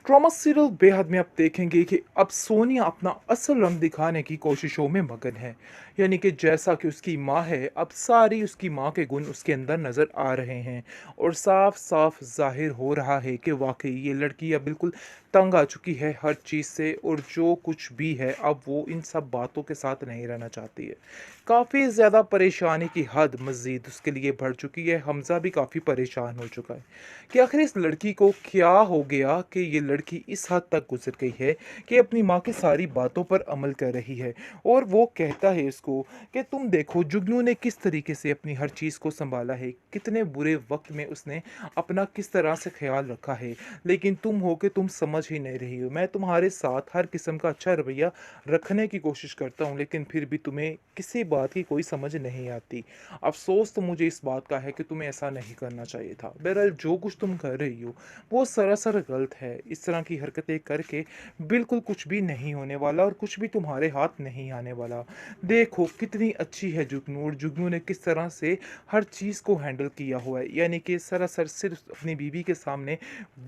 Trauma serial बेहद में आप देखेंगे कि अब सोनिया अपना असल रंग दिखाने की कोशिशों में मगन है। यानी कि जैसा कि उसकी माँ है, अब सारी उसकी माँ के गुण उसके अंदर नज़र आ रहे हैं और साफ साफ जाहिर हो रहा है कि वाकई ये लड़की अब बिल्कुल तंग आ चुकी है हर चीज़ से, और जो कुछ भी है अब वो इन सब बातों के साथ नहीं रहना चाहती है। काफ़ी ज़्यादा परेशानी की हद मज़ीद उसके लिए बढ़ चुकी है। हमज़ा भी काफ़ी परेशान हो चुका है कि आखिर इस लड़की को क्या हो गया कि ये लड़की इस हद तक गुजर गई है कि अपनी माँ की सारी बातों पर अमल कर रही है। और वो कहता है इसको कि तुम देखो जुगनू ने किस तरीके से अपनी हर चीज़ को संभाला है, कितने बुरे वक्त में उसने अपना किस तरह से ख्याल रखा है, लेकिन तुम हो कि तुम समझ ही नहीं रही हो। मैं तुम्हारे साथ हर किस्म का अच्छा रवैया रखने की कोशिश करता हूँ, लेकिन फिर भी तुम्हें किसी बात की कोई समझ नहीं आती। अफ़सोस तो मुझे इस बात का है कि तुम्हें ऐसा नहीं करना चाहिए था। बहरहाल जो कुछ तुम कर रही हो वो सरासर गलत है। इस तरह की हरकतें करके बिल्कुल कुछ भी नहीं होने वाला और कुछ भी तुम्हारे हाथ नहीं आने वाला। देखो कितनी अच्छी है जुगनू, और जुगनू ने किस तरह से हर चीज़ को हैंडल किया हुआ है। यानी कि सरासर सिर्फ अपनी बीवी के सामने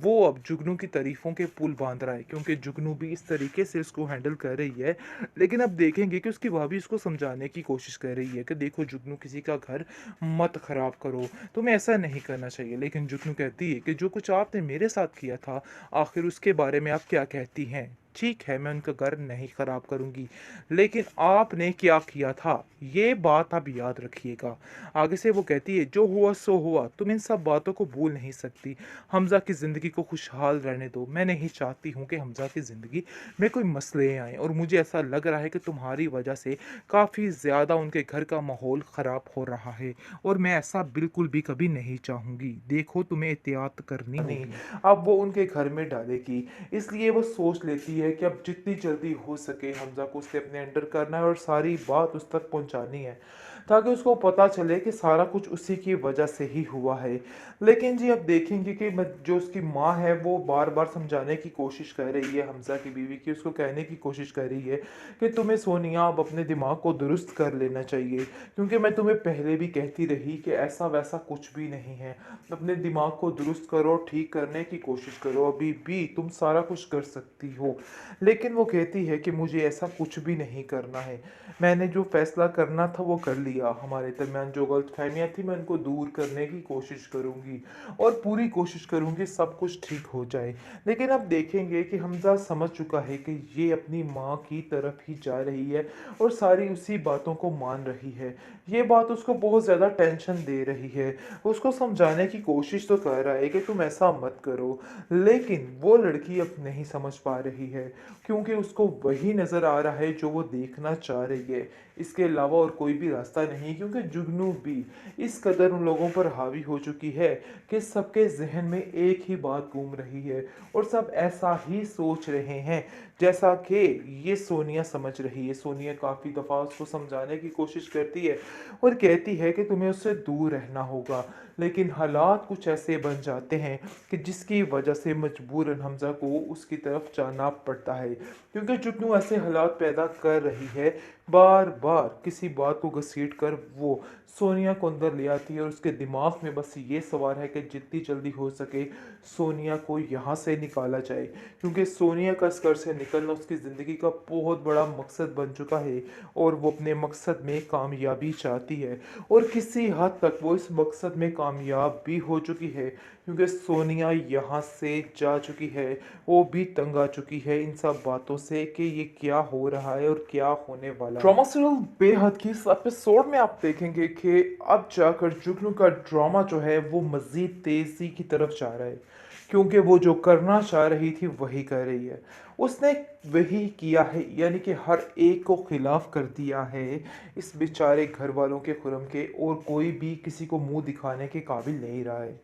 वो अब जुगनू की तारीफ़ों के पुल बांध रहा है, क्योंकि जुगनू भी इस तरीके से उसको हैंडल कर रही है। लेकिन अब देखेंगे कि उसकी भाभी उसको समझाने की कोशिश कर रही है कि देखो जुगनू, किसी का घर मत खराब करो, तुम्हें ऐसा नहीं करना चाहिए। लेकिन जुगनू कहती है कि जो कुछ आपने मेरे साथ किया था, आखिर उसके बारे में आप क्या कहती हैं? ठीक है, मैं उनका घर नहीं खराब करूंगी, लेकिन आपने क्या किया था ये बात आप याद रखिएगा। आगे से वो कहती है जो हुआ सो हुआ, तुम इन सब बातों को भूल नहीं सकती। हमजा की ज़िंदगी को खुशहाल रहने दो। मैं नहीं चाहती हूँ कि हमजा की ज़िंदगी में कोई मसले आएँ, और मुझे ऐसा लग रहा है कि तुम्हारी वजह से काफ़ी ज़्यादा उनके घर का माहौल ख़राब हो रहा है, और मैं ऐसा बिल्कुल भी कभी नहीं चाहूँगी। देखो तुम्हें एहतियात करनी होगी। अब वो उनके घर में डालेगी, इसलिए वो सोच लेती है कि अब जितनी जल्दी हो सके हमजा को उसके अपने अंडर करना है और सारी बात उस तक पहुंचानी है, ताकि उसको पता चले कि सारा कुछ उसी की वजह से ही हुआ है। लेकिन जी अब देखेंगे कि जो उसकी माँ है वो बार बार समझाने की कोशिश कर रही है हमजा की बीवी की, उसको कहने की कोशिश कर रही है कि तुम्हें सोनिया अब अपने दिमाग को दुरुस्त कर लेना चाहिए, क्योंकि मैं तुम्हें पहले भी कहती रही कि ऐसा वैसा कुछ भी नहीं है। अपने दिमाग को दुरुस्त करो, ठीक करने की कोशिश करो, अभी भी तुम सारा कुछ कर सकती हो। लेकिन वो कहती है कि मुझे ऐसा कुछ भी नहीं करना है। मैंने जो फैसला करना था वो कर लिया। हमारे दरमियान जो गलतफहमियाँ थी मैं उनको दूर करने की कोशिश करूँगी, और पूरी कोशिश करूँगी सब कुछ ठीक हो जाए। लेकिन अब देखेंगे कि हमजा समझ चुका है कि ये अपनी माँ की तरफ ही जा रही है और सारी उसी बातों को मान रही है। ये बात उसको बहुत ज़्यादा टेंशन दे रही है। उसको समझाने की कोशिश तो कर रहा है कि तुम ऐसा मत करो, लेकिन वो लड़की अब नहीं समझ पा रही है, क्योंकि उसको वही नज़र आ रहा है जो वो देखना चाह रही है। इसके अलावा और कोई भी रास्ता नहीं, क्योंकि जुगनू भी इस कदर उन लोगों पर हावी हो चुकी है कि सबके जहन में एक ही बात घूम रही है, और सब ऐसा ही सोच रहे हैं जैसा कि ये सोनिया समझ रही है। सोनिया काफ़ी दफ़ा उसको समझाने की कोशिश करती है और कहती है कि तुम्हें उससे दूर रहना होगा, लेकिन हालात कुछ ऐसे बन जाते हैं कि जिसकी वजह से मजबूरन हमजा को उसकी तरफ जाना पड़ता है, क्योंकि जुगनू ऐसे हालात पैदा कर रही है। बार बार किसी बात को घसीट कर वो सोनिया को अंदर ले आती है, और उसके दिमाग में बस ये सवाल है कि जितनी जल्दी हो सके सोनिया को यहाँ से निकाला जाए, क्योंकि सोनिया का इस घर से निकलना उसकी ज़िंदगी का बहुत बड़ा मकसद बन चुका है, और वो अपने मकसद में कामयाबी चाहती है, और किसी हद तक वो इस मकसद में कामयाब भी हो चुकी है, क्योंकि सोनिया यहाँ से जा चुकी है। वो भी तंग आ चुकी है इन सब बातों से कि ये क्या हो रहा है और क्या होने वाला है। ड्रामा सीरियल बेहद की इस एपिसोड में आप देखेंगे कि अब जाकर जुगनू का ड्रामा जो है वो मज़ीद तेज़ी की तरफ जा रहा है, क्योंकि वो जो करना चाह रही थी वही कर रही है। उसने वही किया है, यानी कि हर एक को खिलाफ कर दिया है इस बेचारे घर वालों के खुरम के, और कोई भी किसी को मुंह दिखाने के काबिल नहीं रहा है।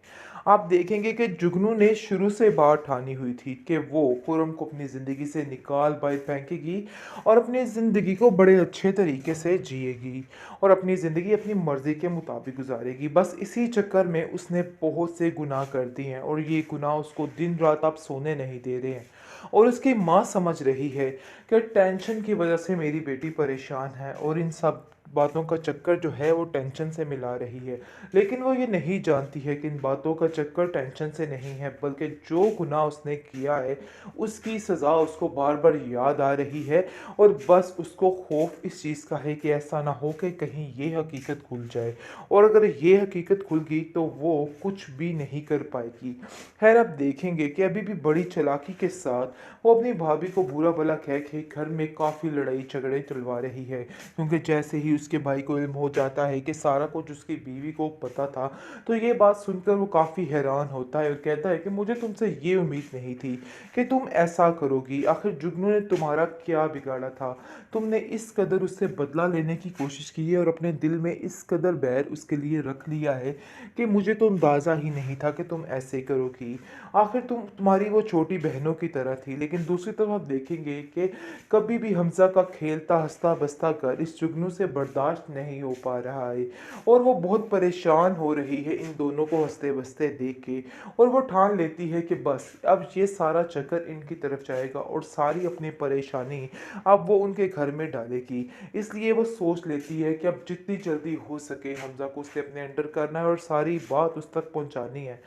आप देखेंगे कि जुगनू ने शुरू से बात ठानी हुई थी कि वो खुरम को अपनी ज़िंदगी से निकाल बाहर फेंकेगी और अपनी ज़िंदगी को बड़े अच्छे तरीके से जिएगी, और अपनी ज़िंदगी अपनी मर्ज़ी के मुताबिक गुजारेगी। बस इसी चक्कर में उसने बहुत से गुनाह कर दिए हैं, और ये गुनाह उसको दिन रात आप सोने नहीं दे रहे हैं। और उसकी माँ समझ रही है कि टेंशन की वजह से मेरी बेटी परेशान है, और इन सब बातों का चक्कर जो है वो टेंशन से मिला रही है। लेकिन वो ये नहीं जानती है कि इन बातों का चक्कर टेंशन से नहीं है, बल्कि जो गुनाह उसने किया है उसकी सज़ा उसको बार बार याद आ रही है। और बस उसको खौफ इस चीज़ का है कि ऐसा ना हो कि कहीं ये हकीकत खुल जाए, और अगर ये हकीकत खुल गई तो वो कुछ भी नहीं कर पाएगी। खैर, अब देखेंगे कि अभी भी बड़ी चालाकी के साथ वो अपनी भाभी को बुरा भला कह के घर में काफ़ी लड़ाई झगड़े चलवा रही है, क्योंकि जैसे ही उसके भाई को इल्म हो जाता है कि सारा कुछ उसकी बीवी को पता था, तो ये बात सुनकर वो काफ़ी हैरान होता है और कहता है कि मुझे तुमसे ये उम्मीद नहीं थी कि तुम ऐसा करोगी। आखिर जुगनू ने तुम्हारा क्या बिगाड़ा था? तुमने इस कदर उससे बदला लेने की कोशिश की है और अपने दिल में इस कदर बैर उसके लिए रख लिया है कि मुझे तो अंदाज़ा ही नहीं था कि तुम ऐसे करोगी। आखिर तुम्हारी वो छोटी बहनों की तरह थी। लेकिन दूसरी तरफ आप देखेंगे कि कभी भी हमज़ा का खेलता हंसता बसता कर इस जुगनू से बर्दाश्त नहीं हो पा रहा है, और वो बहुत परेशान हो रही है इन दोनों को हंसते बसते देख के। और वो ठान लेती है कि बस अब ये सारा चक्कर इनकी तरफ जाएगा और सारी अपनी परेशानी अब वो उनके घर में डालेगी। इसलिए वो सोच लेती है कि अब जितनी जल्दी हो सके हमज़ा को उससे अपने अंडर करना है और सारी बात उस तक पहुंचानी है,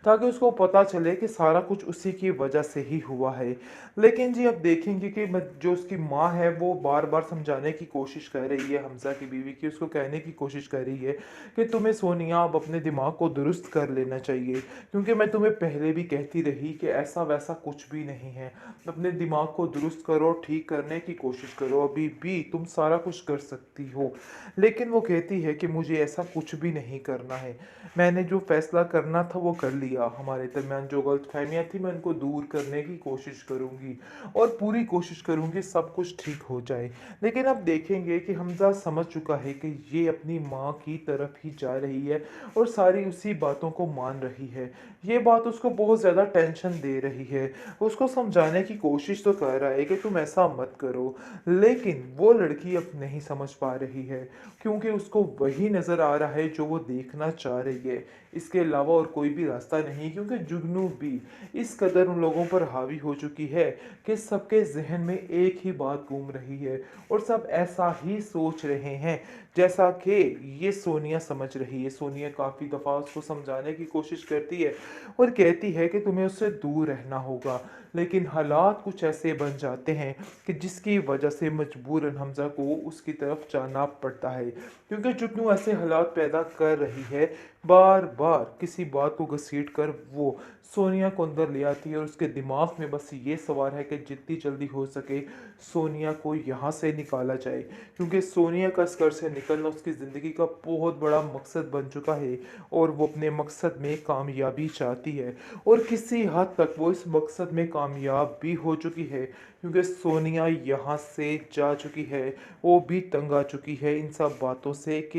ताकि उसको पता चले कि सारा कुछ उसी की वजह से ही हुआ है। लेकिन जी, अब देखेंगे कि जो उसकी माँ है वो बार बार समझाने की कोशिश कर रही है हमज़ा की बीवी की, उसको कहने की कोशिश कर रही है कि तुम्हें सोनिया अब अपने दिमाग को दुरुस्त कर लेना चाहिए, क्योंकि मैं तुम्हें पहले भी कहती रही कि ऐसा वैसा कुछ भी नहीं है। अपने दिमाग को दुरुस्त करो, ठीक करने की कोशिश करो, अभी भी तुम सारा कुछ कर सकती हो। लेकिन वो कहती है कि मुझे ऐसा कुछ भी नहीं करना है। मैंने जो फैसला करना था वो कर लिया। हमारे दरमियान जो गलतफहमियाँ थी मैं उनको दूर करने की कोशिश करूँगी और पूरी कोशिश करूँगी सब कुछ ठीक हो जाए। लेकिन अब देखेंगे कि हमज़ा समझ चुका है कि ये अपनी माँ की तरफ ही जा रही है और सारी उसी बातों को मान रही है। ये बात उसको बहुत ज़्यादा टेंशन दे रही है। उसको समझाने की कोशिश तो कर रहा है कि तुम ऐसा मत करो, लेकिन वो लड़की अब नहीं समझ पा रही है, क्योंकि उसको वही नज़र आ रहा है जो वो देखना चाह रही है। इसके अलावा और कोई भी रास्ता नहीं, क्योंकि जुगनू भी इस कदर उन लोगों पर हावी हो चुकी है कि सबके ज़हन में एक ही बात घूम रही है और सब ऐसा ही सोच रहे हैं जैसा कि ये सोनिया समझ रही है। सोनिया काफ़ी दफ़ा उसको समझाने की कोशिश करती है और कहती है कि तुम्हें उससे दूर रहना होगा, लेकिन हालात कुछ ऐसे बन जाते हैं कि जिसकी वजह से मजबूरन हमज़ा को उसकी तरफ जाना पड़ता है, क्योंकि जुगनू ऐसे हालात पैदा कर रही है। बार बार किसी बात को घसीट कर वो सोनिया को अंदर ले आती है और उसके दिमाग में बस ये सवाल है कि जितनी जल्दी हो सके सोनिया को यहाँ से निकाला जाए, क्योंकि सोनिया का इस घर से निकलना उसकी ज़िंदगी का बहुत बड़ा मकसद बन चुका है और वो अपने मकसद में कामयाबी चाहती है। और किसी हद तक वो इस मकसद में कामयाब भी हो चुकी है, क्योंकि सोनिया यहाँ से जा चुकी है। वो भी तंग आ चुकी है इन सब बातों से कि